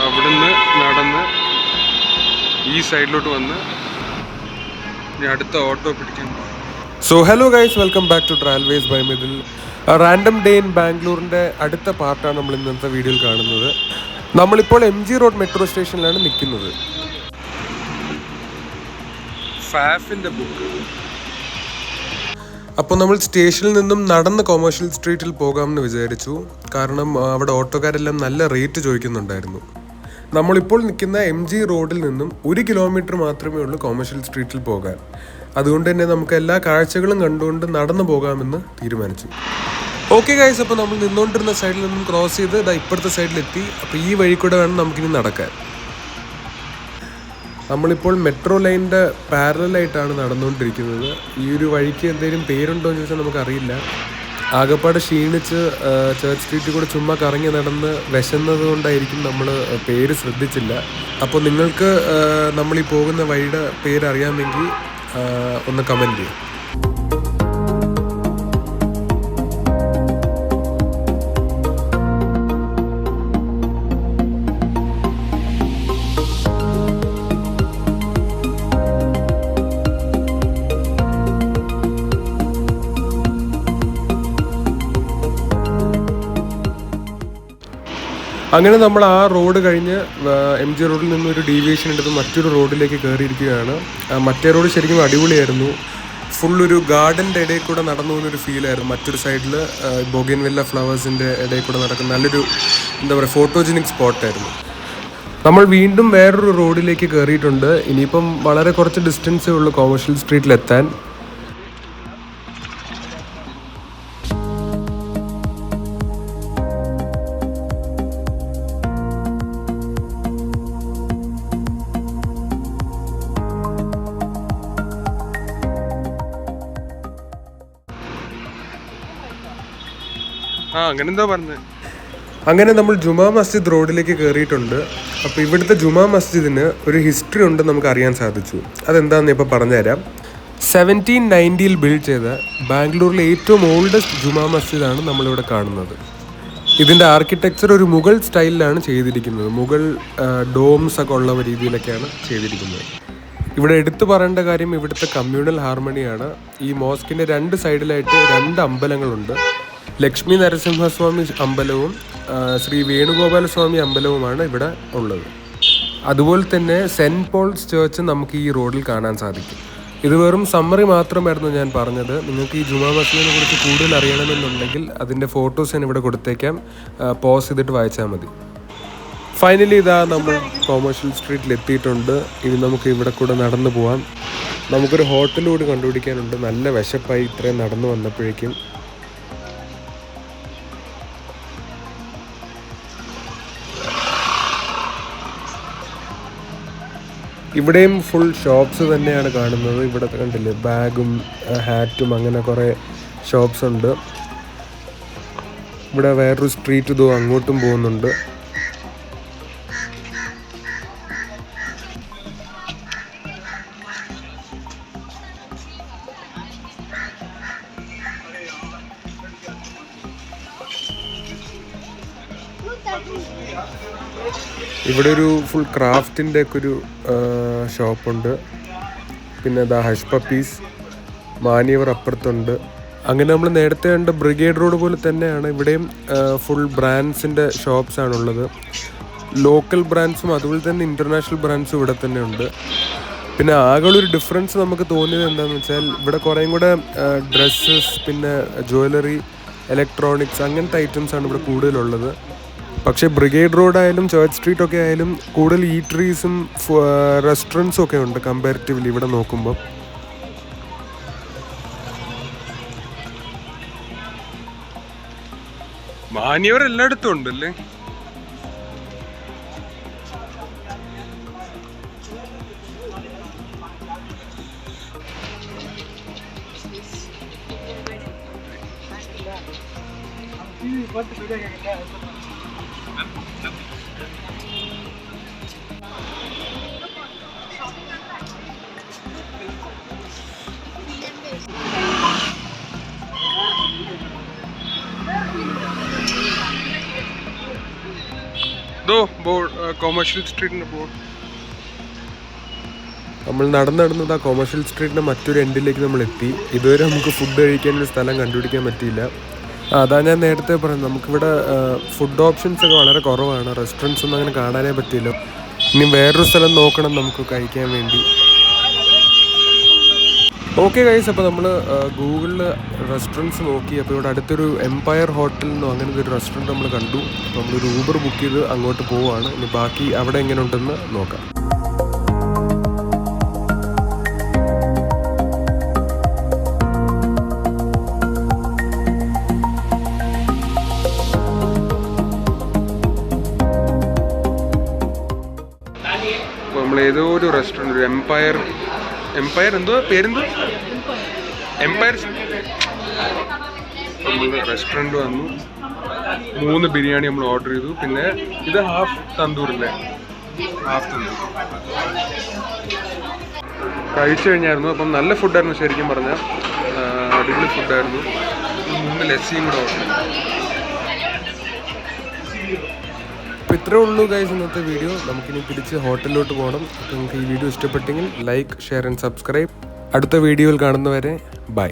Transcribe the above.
അവിടുന്ന് നടന്ന് ഈ സൈഡിലോട്ട് വന്ന് അടുത്ത ഓട്ടോ പിടിക്കാൻ. So hello guys, welcome back to Travelways by Mithil. Random day in ബാംഗ്ലൂരിൻ്റെ അടുത്ത പാർട്ടാണ് നമ്മൾ ഇന്നത്തെ വീഡിയോയിൽ കാണുന്നത്. നമ്മളിപ്പോൾ MG റോഡ് മെട്രോ സ്റ്റേഷനിലാണ് നിൽക്കുന്നത്. ഫാഫിൻ്റെ ബുക്ക്. അപ്പോൾ നമ്മൾ സ്റ്റേഷനിൽ നിന്നും നടന്ന് കൊമേഴ്ഷ്യൽ സ്ട്രീറ്റിൽ പോകാമെന്ന് വിചാരിച്ചു. കാരണം അവിടെ ഓട്ടോക്കാരെല്ലാം നല്ല റേറ്റ് ചോദിക്കുന്നുണ്ടായിരുന്നു. നമ്മളിപ്പോൾ നിൽക്കുന്ന MG റോഡിൽ നിന്നും 1 കിലോമീറ്റർ മാത്രമേ ഉള്ളൂ കൊമേഴ്ഷ്യൽ സ്ട്രീറ്റിൽ പോകാൻ. അതുകൊണ്ട് തന്നെ നമുക്ക് എല്ലാ കാഴ്ചകളും കണ്ടുകൊണ്ട് നടന്നു പോകാമെന്ന് തീരുമാനിച്ചു. ഓക്കെ ഗൈസ്, അപ്പോൾ നമ്മൾ നിന്നുകൊണ്ടിരുന്ന സൈഡിൽ നിന്നും ക്രോസ് ചെയ്ത് ഇപ്പുറത്തെ സൈഡിലെത്തി. അപ്പോൾ ഈ വഴി കൂടെ വേണം നമുക്കിനി നടക്കാൻ. നമ്മളിപ്പോൾ മെട്രോ ലൈനിൻ്റെ പാരലായിട്ടാണ് നടന്നുകൊണ്ടിരിക്കുന്നത്. ഈ ഒരു വഴിക്ക് എന്തെങ്കിലും പേരുണ്ടോ എന്ന് ചോദിച്ചാൽ നമുക്കറിയില്ല. ആകപ്പാട് ക്ഷീണിച്ച് ചർച്ച് സ്ട്രീറ്റിൽ കൂടെ ചുമ്മാ കറങ്ങി നടന്ന് വിശന്നത് കൊണ്ടായിരിക്കും നമ്മൾ പേര് ശ്രദ്ധിച്ചില്ല. അപ്പോൾ നിങ്ങൾക്ക് നമ്മളീ പോകുന്ന വഴിയുടെ പേരറിയാമെങ്കിൽ ഒന്ന് കമൻറ്റ് ചെയ്യും. അങ്ങനെ നമ്മൾ ആ റോഡ് കഴിഞ്ഞ് MG റോഡിൽ നിന്നൊരു ഡീവിയേഷൻ എടുത്ത് മറ്റൊരു റോഡിലേക്ക് കയറിയിരിക്കുകയാണ്. മറ്റേ റോഡ് ശരിക്കും അടിപൊളിയായിരുന്നു. ഫുള്ളൊരു ഗാർഡൻ്റെ ഇടയിൽ കൂടെ നടന്നു പോകുന്നൊരു ഫീലായിരുന്നു. മറ്റൊരു സൈഡിൽ ബൊഗൻവില്ല ഫ്ലവേഴ്സിൻ്റെ ഇടയിൽ കൂടെ നടക്കുന്ന നല്ലൊരു ഫോട്ടോജനിക് സ്പോട്ടായിരുന്നു. നമ്മൾ വീണ്ടും വേറൊരു റോഡിലേക്ക് കയറിയിട്ടുണ്ട്. ഇനിയിപ്പം വളരെ കുറച്ച് ഡിസ്റ്റൻസേ ഉള്ളൂ കൊമേഴ്ഷ്യൽ സ്ട്രീറ്റിലെത്താൻ. അങ്ങനെ നമ്മൾ ജുമാ മസ്ജിദ് റോഡിലേക്ക് കയറിയിട്ടുണ്ട്. അപ്പോൾ ഇവിടുത്തെ ജുമാ മസ്ജിദിന് ഒരു ഹിസ്റ്ററി ഉണ്ടെന്ന് നമുക്ക് അറിയാൻ സാധിച്ചു. അതെന്താണെന്ന് ഇപ്പോൾ പറഞ്ഞുതരാം. 1790 ബിൽഡ് ചെയ്ത ബാംഗ്ലൂരിലെ ഏറ്റവും ഓൾഡസ്റ്റ് ജുമാ മസ്ജിദാണ് നമ്മളിവിടെ കാണുന്നത്. ഇതിൻ്റെ ആർക്കിടെക്ചർ ഒരു മുഗൾ സ്റ്റൈലിലാണ് ചെയ്തിരിക്കുന്നത്. മുഗൾ ഡോംസ് ഒക്കെ ഉള്ള രീതിയിലൊക്കെയാണ് ചെയ്തിരിക്കുന്നത്. ഇവിടെ എടുത്തു പറയേണ്ട കാര്യം ഇവിടുത്തെ കമ്മ്യൂണൽ ഹാർമണിയാണ്. ഈ മോസ്കിൻ്റെ 2 സൈഡിലായിട്ട് 2 അമ്പലങ്ങളുണ്ട്. ലക്ഷ്മി നരസിംഹസ്വാമി അമ്പലവും ശ്രീ വേണുഗോപാലസ്വാമി അമ്പലവുമാണ് ഇവിടെ ഉള്ളത്. അതുപോലെ തന്നെ സെൻറ്റ് പോൾസ് ചർച്ച് നമുക്ക് ഈ റോഡിൽ കാണാൻ സാധിക്കും. ഇത് വെറും സമ്മറി മാത്രമായിരുന്നു ഞാൻ പറഞ്ഞത്. നിങ്ങൾക്ക് ഈ ജുമാ മസ്ജിദിനെ കുറിച്ച് കൂടുതൽ അറിയണമെന്നുണ്ടെങ്കിൽ അതിൻ്റെ ഫോട്ടോസ് ഞാൻ ഇവിടെ കൊടുത്തേക്കാം. പോസ് ചെയ്തിട്ട് വായിച്ചാൽ മതി. ഫൈനലി ഇതാ നമ്മൾ കൊമേഴ്ഷ്യൽ സ്ട്രീറ്റിൽ എത്തിയിട്ടുണ്ട്. ഇനി നമുക്ക് ഇവിടെ കൂടെ നടന്നു പോവാം. നമുക്കൊരു ഹോട്ടൽ കൂടി കണ്ടുപിടിക്കാനുണ്ട്. നല്ല വിശപ്പായി ഇത്രയും നടന്നു വന്നപ്പോഴേക്കും. ഇവിടെയും ഫുൾ ഷോപ്സ് തന്നെയാണ് കാണുന്നത്. ഇവിടെ കണ്ടില്ലേ, ബാഗും ഹാറ്റും അങ്ങനെ കുറേ ഷോപ്സ് ഉണ്ട്. ഇവിടെ വേറൊരു സ്ട്രീറ്റ് ഇതോ അങ്ങോട്ടും പോകുന്നുണ്ട്. ഇവിടെ ഒരു ഫുൾ ക്രാഫ്റ്റിൻ്റെ ഒക്കെ ഒരു ഷോപ്പുണ്ട്. പിന്നെ ഹഷ് പപ്പീസ്, മാനിയവർ അപ്പുറത്തുണ്ട്. അങ്ങനെ നമ്മൾ നേരത്തെ കണ്ട ബ്രിഗേഡ് റോഡ് പോലെ തന്നെയാണ് ഇവിടെയും ഫുൾ ബ്രാൻഡ്സിൻ്റെ ഷോപ്സാണുള്ളത്. ലോക്കൽ ബ്രാൻഡ്സും അതുപോലെ തന്നെ ഇൻ്റർനാഷണൽ ബ്രാൻഡ്സും ഇവിടെ തന്നെ ഉണ്ട്. പിന്നെ ആകെയുള്ളൊരു ഡിഫറൻസ് നമുക്ക് തോന്നിയത് എന്താണെന്ന് വെച്ചാൽ ഇവിടെ കുറേയും കൂടെ ഡ്രസ്സസ്, പിന്നെ ജ്വല്ലറി, ഇലക്ട്രോണിക്സ് അങ്ങനത്തെ ഐറ്റംസാണ് ഇവിടെ കൂടുതലുള്ളത്. പക്ഷേ ബ്രിഗേഡ് റോഡായാലും ചർച്ച് സ്ട്രീറ്റൊക്കെ ആയാലും കൂടുതൽ ഈറ്ററീസും റെസ്റ്റോറൻറ്റ്സും ഒക്കെ ഉണ്ട് കമ്പാരിറ്റീവ്ലി ഇവിടെ നോക്കുമ്പോൾ. മാനിയവർ എല്ലായിടത്തും ഉണ്ടല്ലേ. കൊമേഴ്ഷ്യൽ സ്ട്രീറ്റിൻ്റെ ബോർഡ്. നമ്മൾ നടന്നത് ആ കൊമേഴ്ഷ്യൽ സ്ട്രീറ്റിൻ്റെ മറ്റൊരു എൻഡിലേക്ക് നമ്മൾ എത്തി. ഇതുവരെ നമുക്ക് ഫുഡ് കഴിക്കാനൊരു സ്ഥലം കണ്ടുപിടിക്കാൻ പറ്റിയില്ല. അതാ ഞാൻ നേരത്തെ പറഞ്ഞത്, നമുക്കിവിടെ ഫുഡ് ഓപ്ഷൻസ് ഒക്കെ വളരെ കുറവാണ്. റെസ്റ്റോറൻറ്റ്സ് ഒന്നും അങ്ങനെ കാണാനേ പറ്റില്ല. ഇനി വേറൊരു സ്ഥലം നോക്കണം നമുക്ക് കഴിക്കാൻ വേണ്ടി. ഓക്കെ ഗൈസ്, അപ്പോൾ നമ്മൾ ഗൂഗിളിൽ റെസ്റ്റോറൻറ്റ്സ് നോക്കി. അപ്പോൾ ഇവിടെ അടുത്തൊരു എംപയർ ഹോട്ടൽ എന്നോ അങ്ങനത്തെ ഒരു റെസ്റ്റോറൻറ്റ് നമ്മൾ കണ്ടു. അപ്പോൾ നമ്മളൊരു ഊബർ ബുക്ക് ചെയ്ത് അങ്ങോട്ട് പോവുകയാണ്. ഇനി ബാക്കി അവിടെ എങ്ങനെ ഉണ്ടെന്ന് നോക്കാം. നമ്മൾ ഏതോ ഒരു റെസ്റ്റോറൻറ്റ്, ഒരു എംപയർ എന്തോ പേരെന്തോ, എംപയർ. നമ്മൾ റെസ്റ്റോറൻറ്റ് വന്നു, 3 ബിരിയാണി നമ്മൾ ഓർഡർ ചെയ്തു. പിന്നെ ഇത് ഹാഫ് തന്തൂറില്ലേ, ഹാഫ് തന്തൂർ കഴിച്ചു കഴിഞ്ഞായിരുന്നു. അപ്പം നല്ല ഫുഡായിരുന്നു, ശരിക്കും പറഞ്ഞാൽ അടിപൊളി ഫുഡായിരുന്നു. 3 ലസ്സിയും കൂടെ ഓർഡർ ചെയ്തു. അപ്പോൾ ഇത്രേ ഉള്ളൂ ഗൈസ് ഇന്നത്തെ വീഡിയോ. നമുക്കിനി തിരിച്ച് ഹോട്ടലിലോട്ട് പോകണം. അപ്പോൾ നിങ്ങൾക്ക് ഈ വീഡിയോ ഇഷ്ടപ്പെട്ടെങ്കിൽ ലൈക്ക്, ഷെയർ ആൻഡ് സബ്സ്ക്രൈബ്. അടുത്ത വീഡിയോയിൽ കാണുന്നവരെ ബൈ.